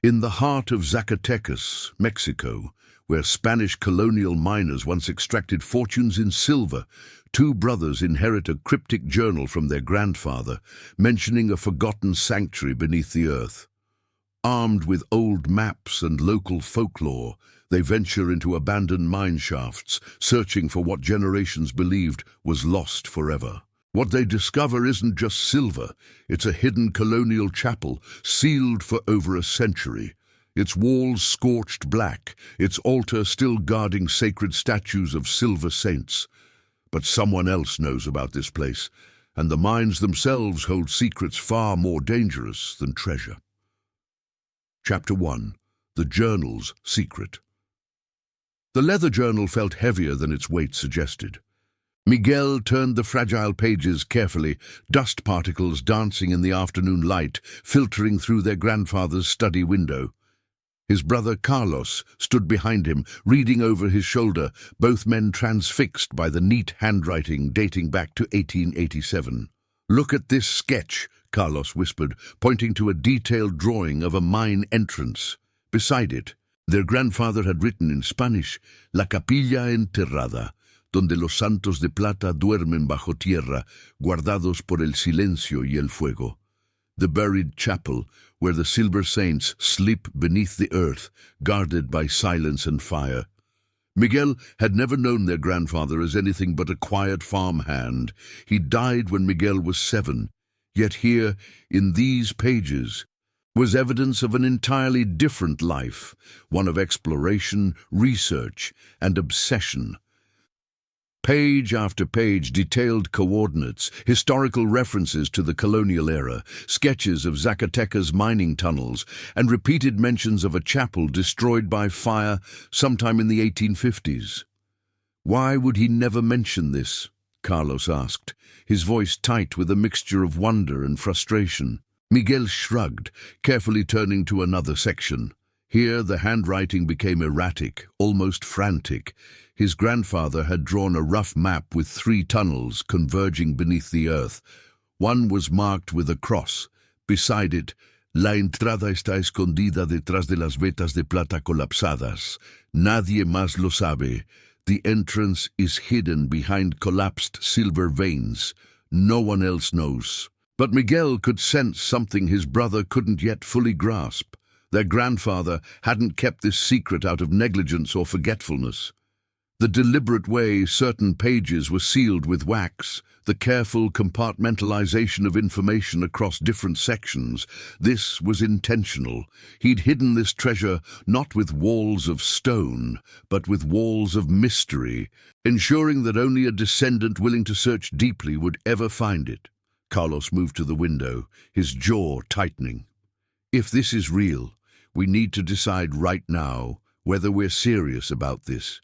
In the heart of Zacatecas, Mexico, where Spanish colonial miners once extracted fortunes in silver, two brothers inherit a cryptic journal from their grandfather, mentioning a forgotten sanctuary beneath the earth. Armed with old maps and local folklore, they venture into abandoned mine shafts, searching for what generations believed was lost forever. What they discover isn't just silver, it's a hidden colonial chapel, sealed for over a century. Its walls scorched black, its altar still guarding sacred statues of silver saints. But someone else knows about this place, and the mines themselves hold secrets far more dangerous than treasure. Chapter 1. The Journal's Secret. The leather journal felt heavier than its weight suggested. Miguel turned the fragile pages carefully, dust particles dancing in the afternoon light, filtering through their grandfather's study window. His brother Carlos stood behind him, reading over his shoulder, both men transfixed by the neat handwriting dating back to 1887. "Look at this sketch," Carlos whispered, pointing to a detailed drawing of a mine entrance. Beside it, their grandfather had written in Spanish, "La capilla enterrada, donde los santos de plata duermen bajo tierra, guardados por el silencio y el fuego." The buried chapel, where the silver saints sleep beneath the earth, guarded by silence and fire. Miguel had never known their grandfather as anything but a quiet farmhand. He died when Miguel was 7. Yet here, in these pages, was evidence of an entirely different life, one of exploration, research, and obsession. Page after page detailed coordinates, historical references to the colonial era, sketches of Zacatecas mining tunnels, and repeated mentions of a chapel destroyed by fire sometime in the 1850s. Why would he never mention this? Carlos asked, his voice tight with a mixture of wonder and frustration. Miguel shrugged, carefully turning to another section. Here the handwriting became erratic, almost frantic. His grandfather had drawn a rough map with 3 tunnels converging beneath the earth. One was marked with a cross. Beside it, "La entrada está escondida detrás de las vetas de plata colapsadas. Nadie más lo sabe. The entrance is hidden behind collapsed silver veins. No one else knows." But Miguel could sense something his brother couldn't yet fully grasp. Their grandfather hadn't kept this secret out of negligence or forgetfulness. The deliberate way certain pages were sealed with wax, the careful compartmentalization of information across different sections, this was intentional. He'd hidden this treasure not with walls of stone, but with walls of mystery, ensuring that only a descendant willing to search deeply would ever find it. Carlos moved to the window, his jaw tightening. "If this is real, we need to decide right now whether we're serious about this.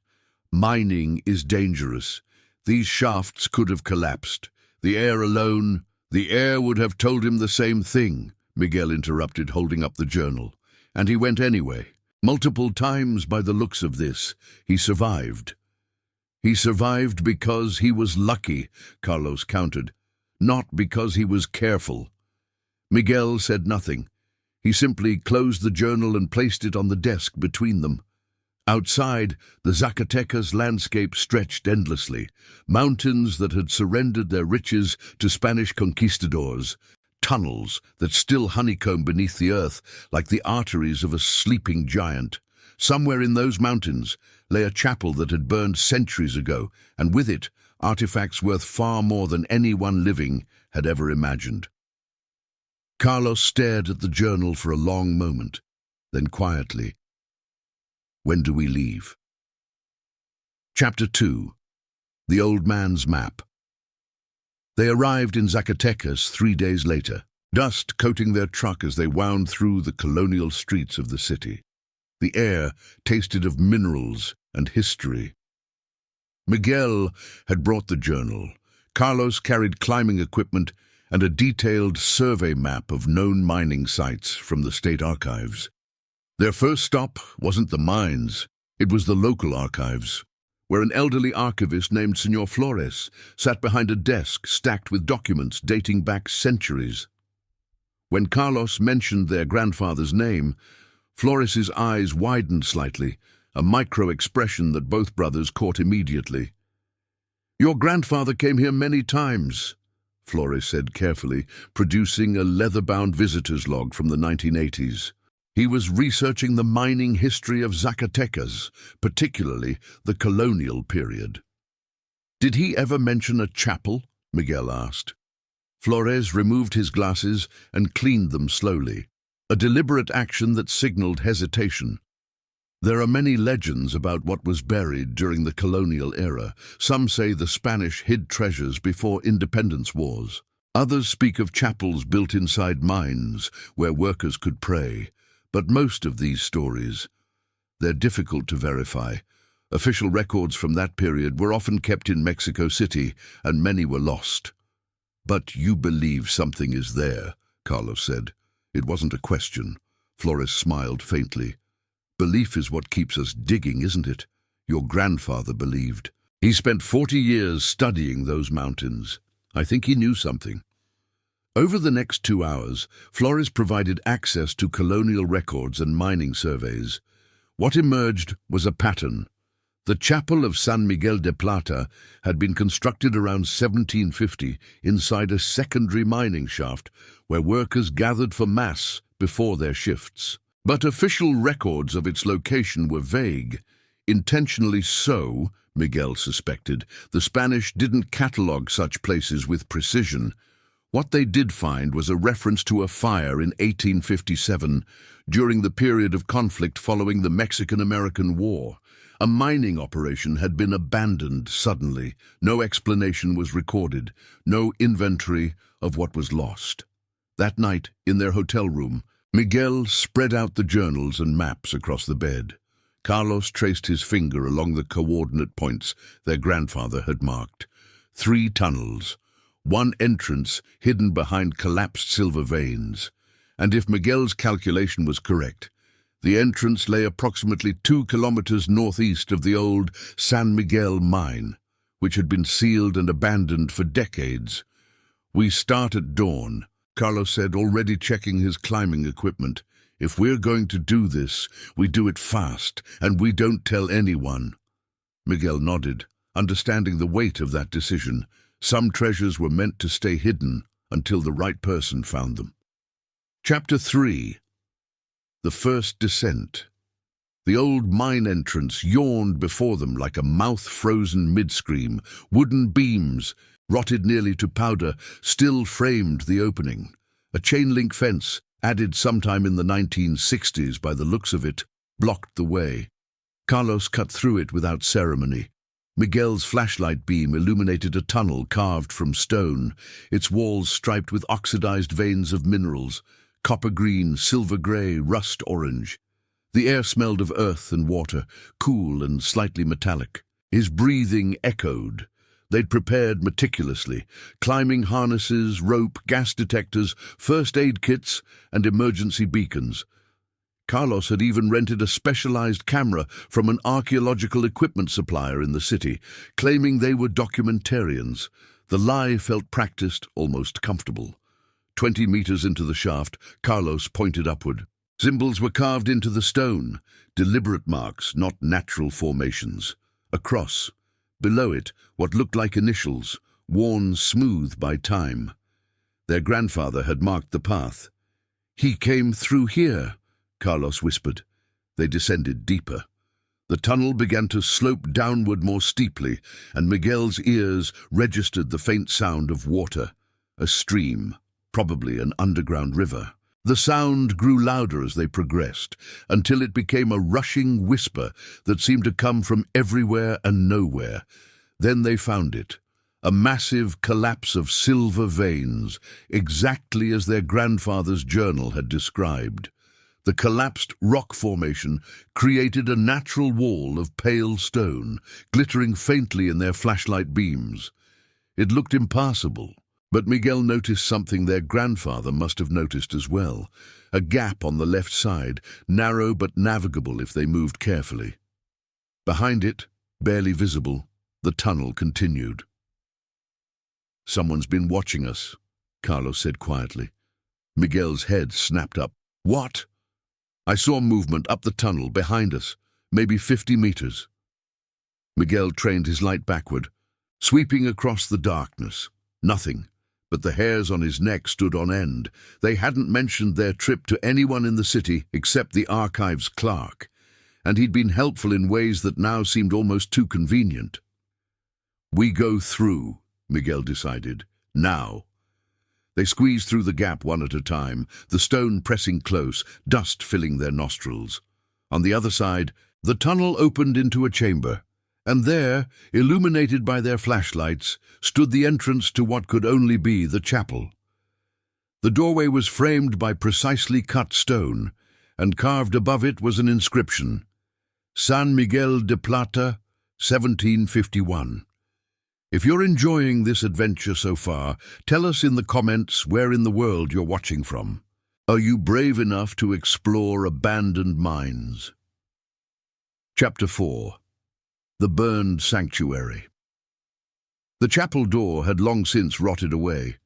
Mining is dangerous. These shafts could have collapsed. The air would have told him the same thing," Miguel interrupted, holding up the journal. "And he went anyway. Multiple times by the looks of this. He survived." "He survived because he was lucky," Carlos countered, "not because he was careful." Miguel said nothing. He simply closed the journal and placed it on the desk between them. Outside, the Zacatecas landscape stretched endlessly, mountains that had surrendered their riches to Spanish conquistadors, tunnels that still honeycomb beneath the earth like the arteries of a sleeping giant. Somewhere in those mountains lay a chapel that had burned centuries ago, and with it, artifacts worth far more than anyone living had ever imagined. Carlos stared at the journal for a long moment, then quietly, "When do we leave?" Chapter 2. The Old Man's Map. They arrived in Zacatecas 3 days later, dust coating their truck as they wound through the colonial streets of the city. The air tasted of minerals and history. Miguel had brought the journal. Carlos carried climbing equipment and a detailed survey map of known mining sites from the state archives. Their first stop wasn't the mines, it was the local archives, where an elderly archivist named Señor Flores sat behind a desk stacked with documents dating back centuries. When Carlos mentioned their grandfather's name, Flores's eyes widened slightly, a micro-expression that both brothers caught immediately. "Your grandfather came here many times," Flores said carefully, producing a leather-bound visitor's log from the 1980s. He was researching the mining history of Zacatecas, particularly the colonial period. "Did he ever mention a chapel?" Miguel asked. Flores removed his glasses and cleaned them slowly, a deliberate action that signaled hesitation. There are many legends about what was buried during the colonial era. Some say the Spanish hid treasures before independence wars. Others speak of chapels built inside mines where workers could pray. But most of these stories, they're difficult to verify. Official records from that period were often kept in Mexico City, and many were lost. "But you believe something is there," Carlos said. It wasn't a question. Flores smiled faintly. "Belief is what keeps us digging, isn't it? Your grandfather believed. He spent 40 years studying those mountains. I think he knew something." Over the next 2 hours, Flores provided access to colonial records and mining surveys. What emerged was a pattern. The Chapel of San Miguel de Plata had been constructed around 1750 inside a secondary mining shaft where workers gathered for mass before their shifts. But official records of its location were vague. Intentionally so, Miguel suspected. The Spanish didn't catalogue such places with precision. What they did find was a reference to a fire in 1857, during the period of conflict following the Mexican-American War. A mining operation had been abandoned suddenly. No explanation was recorded, no inventory of what was lost. That night, in their hotel room, Miguel spread out the journals and maps across the bed. Carlos traced his finger along the coordinate points their grandfather had marked. 3 tunnels. One entrance hidden behind collapsed silver veins. And if Miguel's calculation was correct, the entrance lay approximately 2 kilometers northeast of the old San Miguel mine, which had been sealed and abandoned for decades. "We start at dawn," Carlos said, already checking his climbing equipment. "If we're going to do this, we do it fast, and we don't tell anyone." Miguel nodded, understanding the weight of that decision. Some treasures were meant to stay hidden until the right person found them. Chapter 3. The First Descent. The old mine entrance yawned before them like a mouth-frozen mid-scream. Wooden beams, rotted nearly to powder, still framed the opening. A chain-link fence, added sometime in the 1960s by the looks of it, blocked the way. Carlos cut through it without ceremony. Miguel's flashlight beam illuminated a tunnel carved from stone, its walls striped with oxidized veins of minerals, copper-green, silver-gray, rust-orange. The air smelled of earth and water, cool and slightly metallic. His breathing echoed. They'd prepared meticulously, climbing harnesses, rope, gas detectors, first aid kits, and emergency beacons. Carlos had even rented a specialized camera from an archaeological equipment supplier in the city, claiming they were documentarians. The lie felt practiced, almost comfortable. 20 meters into the shaft, Carlos pointed upward. Symbols were carved into the stone, deliberate marks, not natural formations. A cross. Below it, what looked like initials, worn smooth by time. Their grandfather had marked the path. "He came through here," Carlos whispered. They descended deeper. The tunnel began to slope downward more steeply, and Miguel's ears registered the faint sound of water. A stream, probably an underground river. The sound grew louder as they progressed, until it became a rushing whisper that seemed to come from everywhere and nowhere. Then they found it. A massive collapse of silver veins, exactly as their grandfather's journal had described. The collapsed rock formation created a natural wall of pale stone, glittering faintly in their flashlight beams. It looked impassable, but Miguel noticed something their grandfather must have noticed as well. A gap on the left side, narrow but navigable if they moved carefully. Behind it, barely visible, the tunnel continued. "Someone's been watching us," Carlos said quietly. Miguel's head snapped up. "What?" I saw movement up the tunnel behind us, maybe 50 meters. Miguel trained his light backward, sweeping across the darkness. Nothing, but the hairs on his neck stood on end. They hadn't mentioned their trip to anyone in the city except the archives clerk, and he'd been helpful in ways that now seemed almost too convenient. We go through, Miguel decided. Now. They squeezed through the gap one at a time, the stone pressing close, dust filling their nostrils. On the other side, the tunnel opened into a chamber, and there, illuminated by their flashlights, stood the entrance to what could only be the chapel. The doorway was framed by precisely cut stone, and carved above it was an inscription: San Miguel de Plata, 1751. If you're enjoying this adventure so far, tell us in the comments where in the world you're watching from. Are you brave enough to explore abandoned mines? Chapter 4. The Burned Sanctuary. The chapel door had long since rotted away,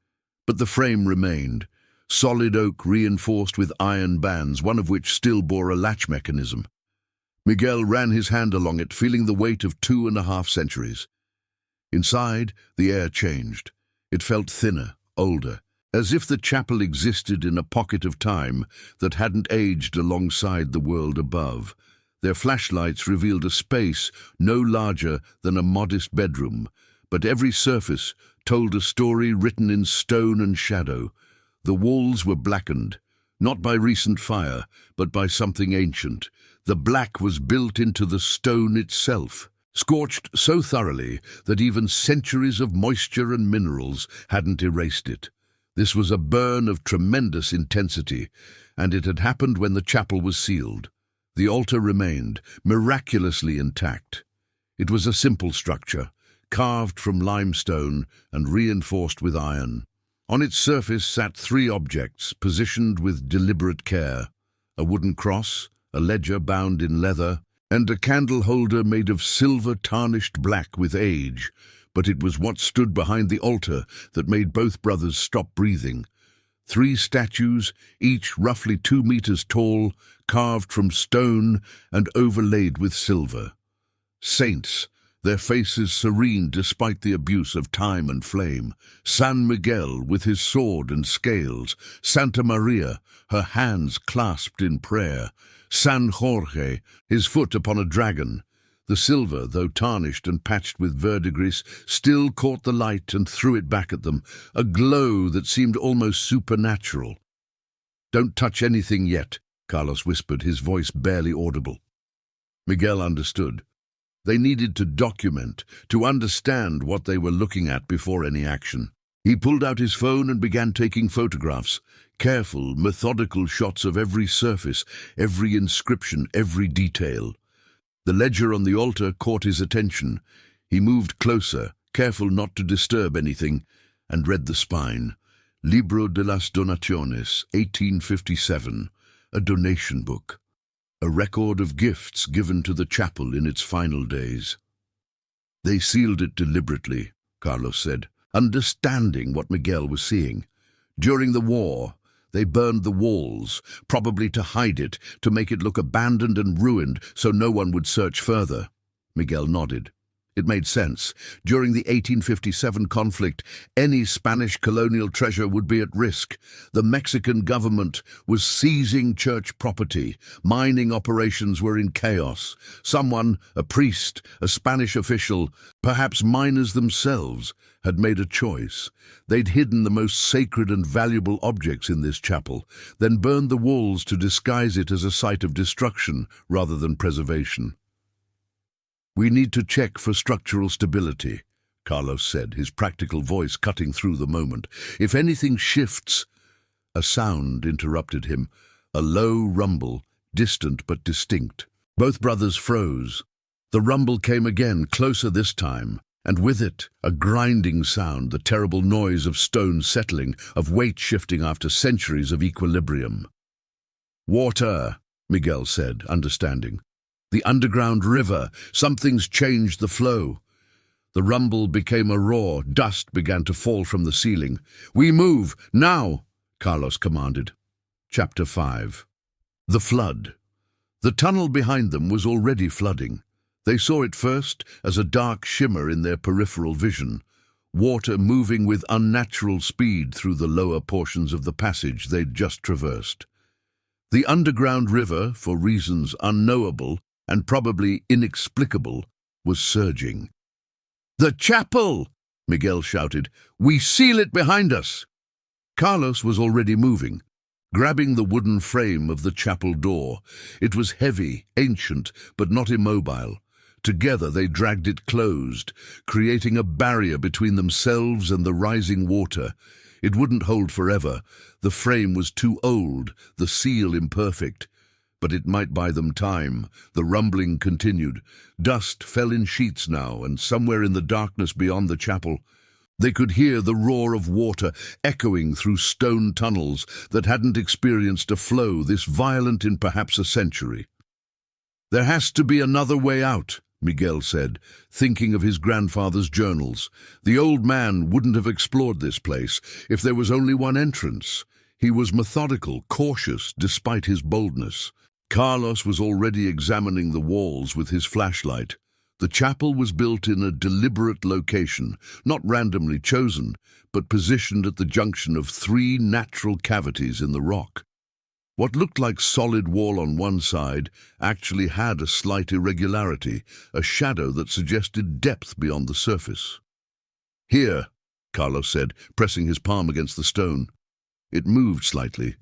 but the frame remained, solid oak reinforced with iron bands, one of which still bore a latch mechanism. Miguel ran his hand along it, feeling the weight of 2.5 centuries. Inside, the air changed. It felt thinner, older, as if the chapel existed in a pocket of time that hadn't aged alongside the world above. Their flashlights revealed a space no larger than a modest bedroom, but every surface told a story written in stone and shadow. The walls were blackened, not by recent fire, but by something ancient. The black was built into the stone itself, scorched so thoroughly that even centuries of moisture and minerals hadn't erased it. This was a burn of tremendous intensity, and it had happened when the chapel was sealed. The altar remained, miraculously intact. It was a simple structure, carved from limestone and reinforced with iron. On its surface sat 3 objects, positioned with deliberate care: a wooden cross, a ledger bound in leather, and a candle holder made of silver tarnished black with age. But it was what stood behind the altar that made both brothers stop breathing. 3 statues, each roughly 2 meters tall, carved from stone and overlaid with silver. Saints, their faces serene despite the abuse of time and flame. San Miguel with his sword and scales. Santa Maria, her hands clasped in prayer. San Jorge, his foot upon a dragon. The silver, though tarnished and patched with verdigris, still caught the light and threw it back at them, a glow that seemed almost supernatural. "Don't touch anything yet," Carlos whispered, his voice barely audible. Miguel understood. They needed to document, to understand what they were looking at before any action. He pulled out his phone and began taking photographs, careful, methodical shots of every surface, every inscription, every detail. The ledger on the altar caught his attention. He moved closer, careful not to disturb anything, and read the spine. Libro de las Donaciones, 1857, a donation book. A record of gifts given to the chapel in its final days. They sealed it deliberately, Carlos said, understanding what Miguel was seeing. During the war, they burned the walls, probably to hide it, to make it look abandoned and ruined so no one would search further. Miguel nodded. It made sense. During the 1857 conflict, any Spanish colonial treasure would be at risk. The Mexican government was seizing church property. Mining operations were in chaos. Someone, a priest, a Spanish official, perhaps miners themselves, had made a choice. They'd hidden the most sacred and valuable objects in this chapel, then burned the walls to disguise it as a site of destruction rather than preservation. "We need to check for structural stability," Carlos said, his practical voice cutting through the moment. "If anything shifts—" A sound interrupted him, a low rumble, distant but distinct. Both brothers froze. The rumble came again, closer this time, and with it, a grinding sound, the terrible noise of stone settling, of weight shifting after centuries of equilibrium. "Water," Miguel said, understanding. "The underground river. Something's changed the flow." The rumble became a roar. Dust began to fall from the ceiling. "We move, now!" Carlos commanded. Chapter 5. The flood. The tunnel behind them was already flooding. They saw it first as a dark shimmer in their peripheral vision, water moving with unnatural speed through the lower portions of the passage they'd just traversed. The underground river, for reasons unknowable and probably inexplicable, was surging. "The chapel!" Miguel shouted. "We seal it behind us!" Carlos was already moving, grabbing the wooden frame of the chapel door. It was heavy, ancient, but not immobile. Together they dragged it closed, creating a barrier between themselves and the rising water. It wouldn't hold forever. The frame was too old, the seal imperfect. But it might buy them time. The rumbling continued. Dust fell in sheets now, and somewhere in the darkness beyond the chapel, they could hear the roar of water echoing through stone tunnels that hadn't experienced a flow this violent in perhaps a century. "There has to be another way out," Miguel said, thinking of his grandfather's journals. The old man wouldn't have explored this place if there was only one entrance. He was methodical, cautious, despite his boldness. Carlos was already examining the walls with his flashlight. The chapel was built in a deliberate location, not randomly chosen, but positioned at the junction of three natural cavities in the rock. What looked like solid wall on one side actually had a slight irregularity, a shadow that suggested depth beyond the surface. "Here," Carlos said, pressing his palm against the stone. It moved slightly.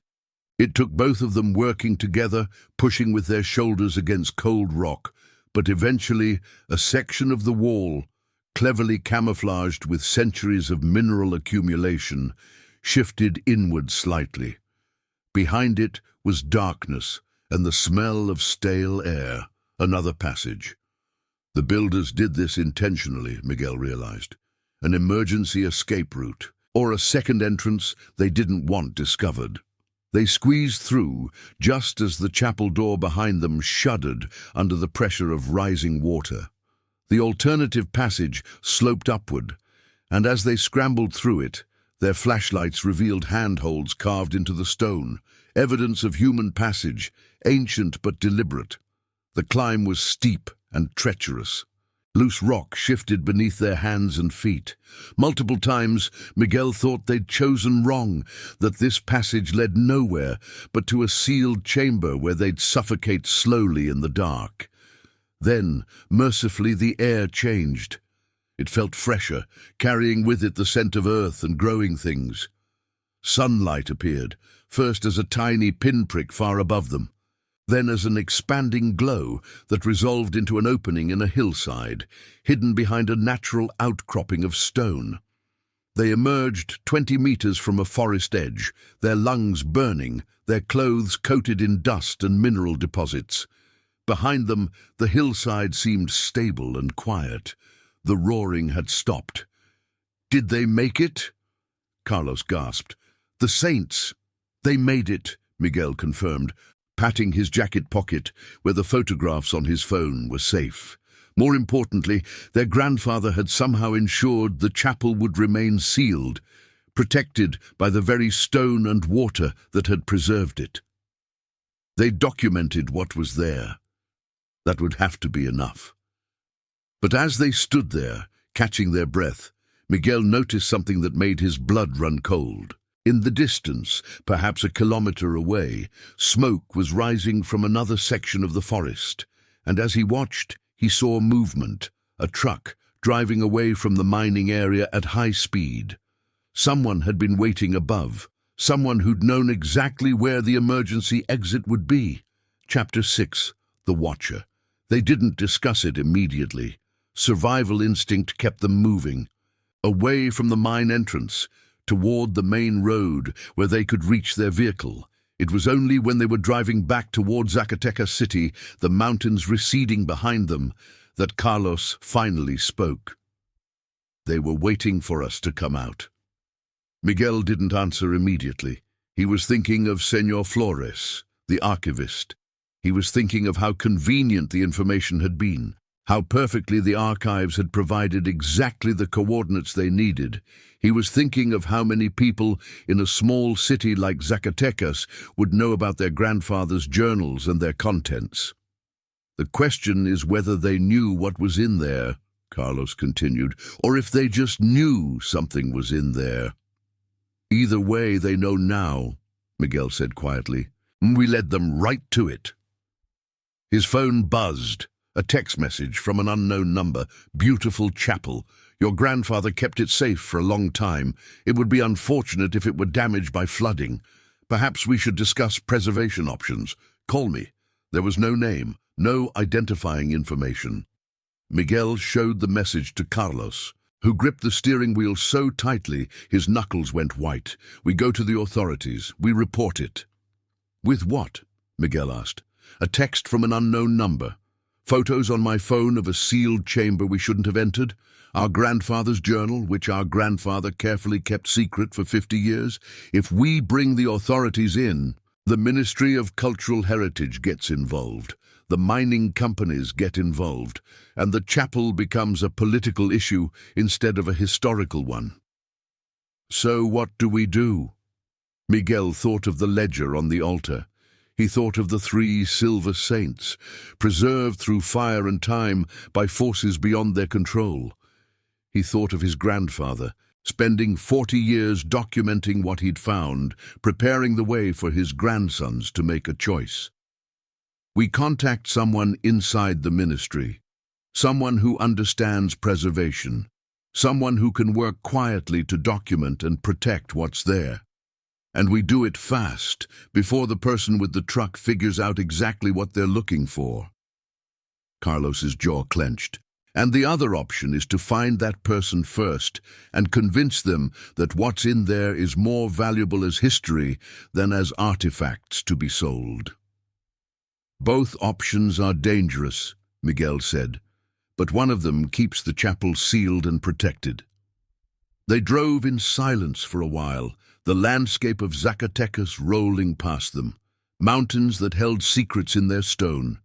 It took both of them working together, pushing with their shoulders against cold rock, but eventually a section of the wall, cleverly camouflaged with centuries of mineral accumulation, shifted inward slightly. Behind it was darkness and the smell of stale air, another passage. The builders did this intentionally, Miguel realized. An emergency escape route, or a second entrance they didn't want discovered. They squeezed through just as the chapel door behind them shuddered under the pressure of rising water. The alternative passage sloped upward, and as they scrambled through it, their flashlights revealed handholds carved into the stone, evidence of human passage, ancient but deliberate. The climb was steep and treacherous. Loose rock shifted beneath their hands and feet. Multiple times, Miguel thought they'd chosen wrong, that this passage led nowhere but to a sealed chamber where they'd suffocate slowly in the dark. Then, mercifully, the air changed. It felt fresher, carrying with it the scent of earth and growing things. Sunlight appeared, first as a tiny pinprick far above them, then as an expanding glow that resolved into an opening in a hillside, hidden behind a natural outcropping of stone. They emerged 20 meters from a forest edge, their lungs burning, their clothes coated in dust and mineral deposits. Behind them, the hillside seemed stable and quiet. The roaring had stopped. "Did they make it?" Carlos gasped. "The saints!" "They made it," Miguel confirmed, patting his jacket pocket where the photographs on his phone were safe. More importantly, their grandfather had somehow ensured the chapel would remain sealed, protected by the very stone and water that had preserved it. They documented what was there. That would have to be enough. But as they stood there, catching their breath, Miguel noticed something that made his blood run cold. In the distance, perhaps a kilometer away, smoke was rising from another section of the forest, and as he watched, he saw movement, a truck driving away from the mining area at high speed. Someone had been waiting above, someone who'd known exactly where the emergency exit would be. Chapter 6, The Watcher. They didn't discuss it immediately. Survival instinct kept them moving, away from the mine entrance, toward the main road where they could reach their vehicle. It was only when they were driving back toward Zacatecas city, the mountains receding behind them, that Carlos finally spoke. "They were waiting for us to come out." Miguel didn't answer immediately. He was thinking of Señor Flores, the archivist. He was thinking of how convenient the information had been, How perfectly the archives had provided exactly the coordinates they needed. He was thinking of how many people in a small city like Zacatecas would know about their grandfather's journals and their contents. The question is whether they knew what was in there, Carlos continued, or if they just knew something was in there. Either way, they know now, Miguel said quietly. We led them right to it. His phone buzzed. A text message from an unknown number. Beautiful chapel. Your grandfather kept it safe for a long time. It would be unfortunate if it were damaged by flooding. Perhaps we should discuss preservation options. Call me. There was no name, no identifying information. Miguel showed the message to Carlos, who gripped the steering wheel so tightly his knuckles went white. We go to the authorities. We report it. With what? Miguel asked. A text from an unknown number. Photos on my phone of a sealed chamber we shouldn't have entered. Our grandfather's journal, which our grandfather carefully kept secret for 50 years. If we bring the authorities in, the Ministry of Cultural Heritage gets involved. The mining companies get involved. And the chapel becomes a political issue instead of a historical one. So what do we do? Miguel thought of the ledger on the altar. He thought of the 3 silver saints, preserved through fire and time by forces beyond their control. He thought of his grandfather, spending 40 years documenting what he'd found, preparing the way for his grandsons to make a choice. We contact someone inside the ministry, someone who understands preservation, someone who can work quietly to document and protect what's there. And we do it fast, before the person with the truck figures out exactly what they're looking for. Carlos's jaw clenched. And the other option is to find that person first and convince them that what's in there is more valuable as history than as artifacts to be sold. Both options are dangerous, Miguel said, but one of them keeps the chapel sealed and protected. They drove in silence for a while, the landscape of Zacatecas rolling past them, mountains that held secrets in their stone,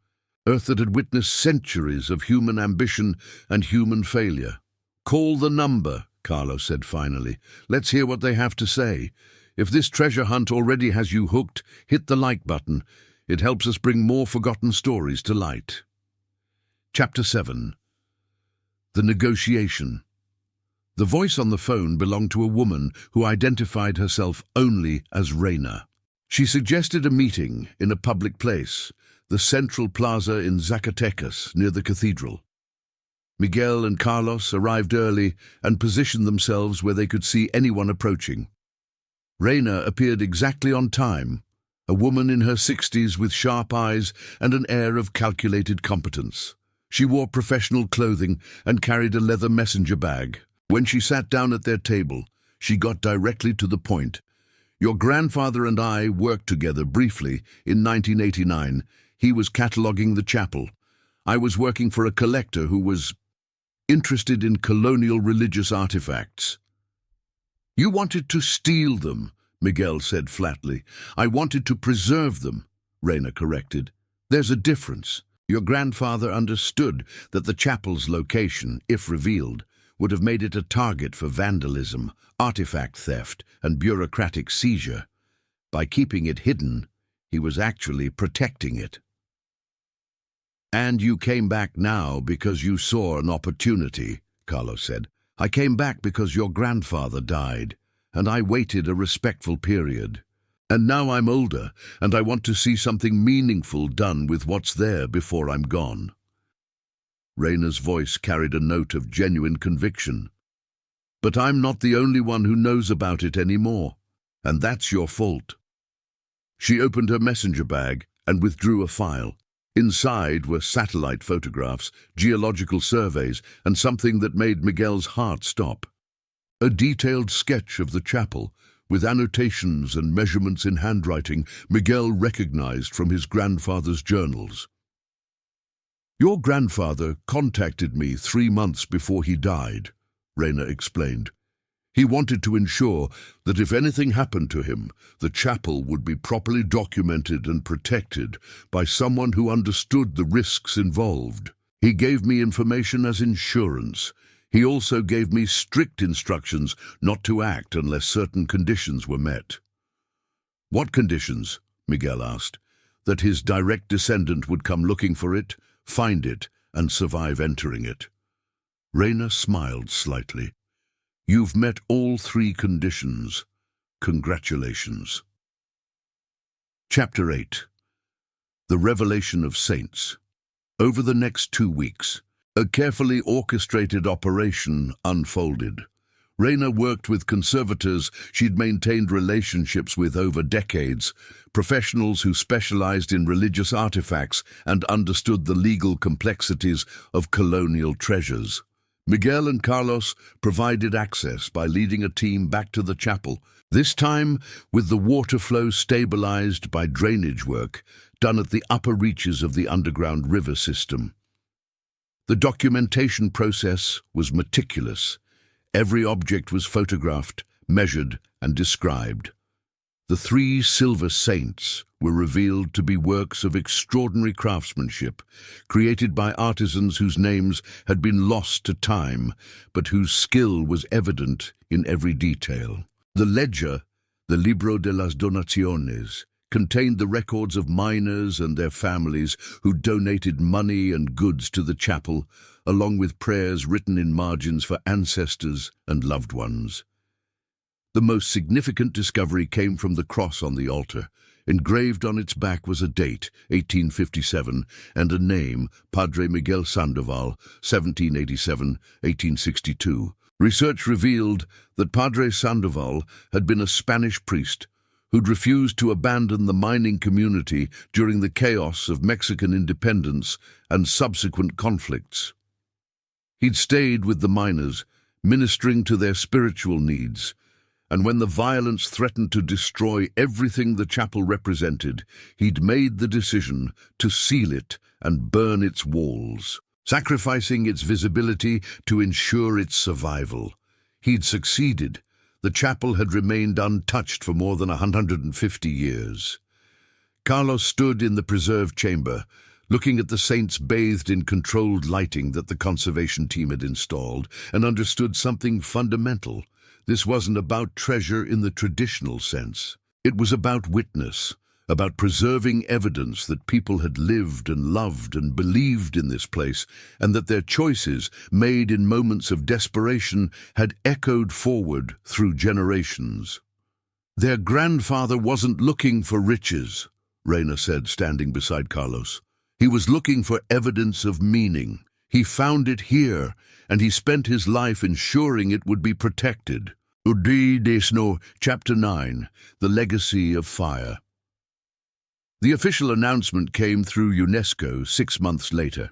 earth that had witnessed centuries of human ambition and human failure. Call the number, Carlos said finally. Let's hear what they have to say. If this treasure hunt already has you hooked, hit the like button. It helps us bring more forgotten stories to light. Chapter 7. The Negotiation. The voice on the phone belonged to a woman who identified herself only as Reina. She suggested a meeting in a public place, the central plaza in Zacatecas, near the cathedral. Miguel and Carlos arrived early and positioned themselves where they could see anyone approaching. Reina appeared exactly on time, a woman in her 60s with sharp eyes and an air of calculated competence. She wore professional clothing and carried a leather messenger bag. When she sat down at their table, she got directly to the point. Your grandfather and I worked together briefly in 1989. He was cataloguing the chapel. I was working for a collector who was interested in colonial religious artifacts. You wanted to steal them, Miguel said flatly. I wanted to preserve them, Reina corrected. There's a difference. Your grandfather understood that the chapel's location, if revealed, would have made it a target for vandalism, artifact theft, and bureaucratic seizure. By keeping it hidden, he was actually protecting it. And you came back now because you saw an opportunity, Carlos said. I came back because your grandfather died, and I waited a respectful period. And now I'm older, and I want to see something meaningful done with what's there before I'm gone. Reina's voice carried a note of genuine conviction. But I'm not the only one who knows about it anymore, and that's your fault. She opened her messenger bag and withdrew a file. Inside were satellite photographs, geological surveys, and something that made Miguel's heart stop. A detailed sketch of the chapel, with annotations and measurements in handwriting Miguel recognized from his grandfather's journals. Your grandfather contacted me 3 months before he died, Reina explained. He wanted to ensure that if anything happened to him, the chapel would be properly documented and protected by someone who understood the risks involved. He gave me information as insurance. He also gave me strict instructions not to act unless certain conditions were met." "What conditions?" Miguel asked. "That his direct descendant would come looking for it, find it, and survive entering it." Reyna smiled slightly. "You've met all 3 conditions. Congratulations." Chapter 8. The Revelation of Saints. Over the next 2 weeks, a carefully orchestrated operation unfolded. Reyna worked with conservators she'd maintained relationships with over decades, professionals who specialized in religious artifacts and understood the legal complexities of colonial treasures. Miguel and Carlos provided access by leading a team back to the chapel, this time with the water flow stabilized by drainage work done at the upper reaches of the underground river system. The documentation process was meticulous. Every object was photographed, measured, and described. The 3 silver saints were revealed to be works of extraordinary craftsmanship, created by artisans whose names had been lost to time, but whose skill was evident in every detail. The ledger, the Libro de las Donaciones, contained the records of miners and their families who donated money and goods to the chapel, along with prayers written in margins for ancestors and loved ones. The most significant discovery came from the cross on the altar. Engraved on its back was a date, 1857, and a name, Padre Miguel Sandoval, 1787-1862. Research revealed that Padre Sandoval had been a Spanish priest who'd refused to abandon the mining community during the chaos of Mexican independence and subsequent conflicts. He'd stayed with the miners, ministering to their spiritual needs, and when the violence threatened to destroy everything the chapel represented, he'd made the decision to seal it and burn its walls, sacrificing its visibility to ensure its survival. He'd succeeded. The chapel had remained untouched for more than 150 years. Carlos stood in the preserved chamber, looking at the saints bathed in controlled lighting that the conservation team had installed, and understood something fundamental. This wasn't about treasure in the traditional sense. It was about witness, about preserving evidence that people had lived and loved and believed in this place, and that their choices, made in moments of desperation, had echoed forward through generations. "Their grandfather wasn't looking for riches," Reyna said, standing beside Carlos. "He was looking for evidence of meaning. He found it here, and he spent his life ensuring it would be protected." Udi Desno, Chapter 9, The Legacy of Fire. The official announcement came through UNESCO 6 months later.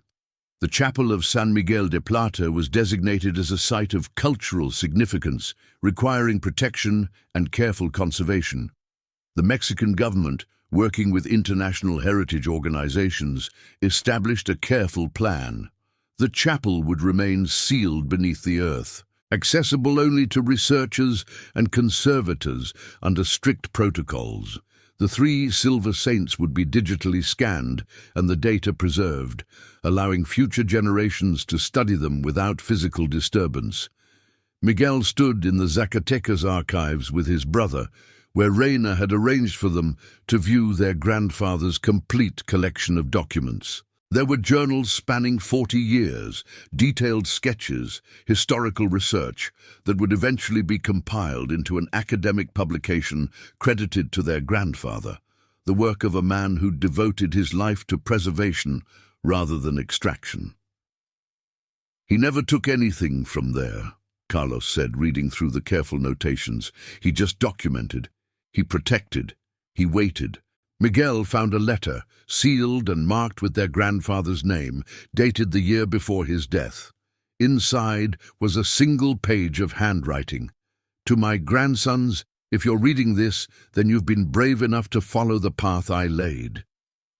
The chapel of San Miguel de Plata was designated as a site of cultural significance, requiring protection and careful conservation. The Mexican government, working with international heritage organizations, established a careful plan. The chapel would remain sealed beneath the earth, accessible only to researchers and conservators under strict protocols. The 3 silver saints would be digitally scanned and the data preserved, allowing future generations to study them without physical disturbance. Miguel stood in the Zacatecas archives with his brother, where Reyna had arranged for them to view their grandfather's complete collection of documents. There were journals spanning 40 years, detailed sketches, historical research that would eventually be compiled into an academic publication credited to their grandfather, the work of a man who devoted his life to preservation rather than extraction. "He never took anything from there," Carlos said, reading through the careful notations. "He just documented. He protected. He waited." Miguel found a letter, sealed and marked with their grandfather's name, dated the year before his death. Inside was a single page of handwriting. "To my grandsons, if you're reading this, then you've been brave enough to follow the path I laid.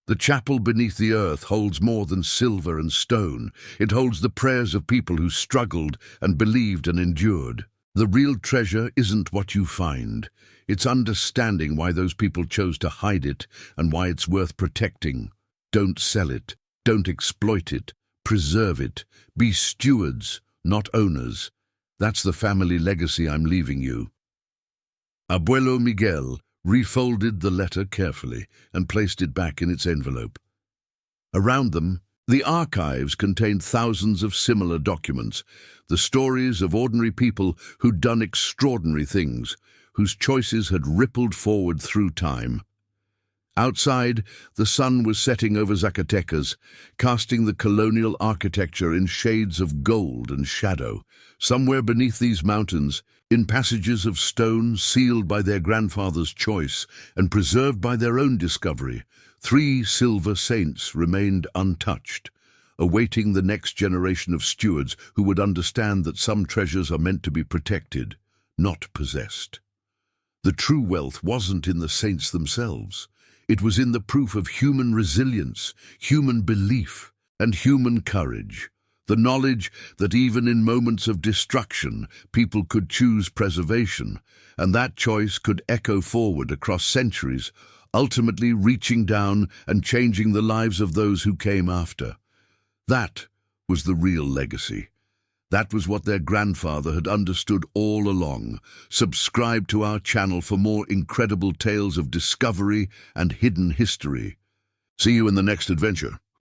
The chapel beneath the earth holds more than silver and stone. It holds the prayers of people who struggled and believed and endured. The real treasure isn't what you find. It's understanding why those people chose to hide it and why it's worth protecting. Don't sell it. Don't exploit it. Preserve it. Be stewards, not owners. That's the family legacy I'm leaving you." Abuelo Miguel refolded the letter carefully and placed it back in its envelope. Around them, the archives contained thousands of similar documents, the stories of ordinary people who'd done extraordinary things, whose choices had rippled forward through time. Outside, the sun was setting over Zacatecas, casting the colonial architecture in shades of gold and shadow. Somewhere beneath these mountains, in passages of stone sealed by their grandfather's choice and preserved by their own discovery, 3 silver saints remained untouched, awaiting the next generation of stewards who would understand that some treasures are meant to be protected, not possessed. The true wealth wasn't in the saints themselves. It was in the proof of human resilience, human belief, and human courage. The knowledge that even in moments of destruction, people could choose preservation, and that choice could echo forward across centuries, ultimately reaching down and changing the lives of those who came after. That was the real legacy. That was what their grandfather had understood all along. Subscribe to our channel for more incredible tales of discovery and hidden history. See you in the next adventure.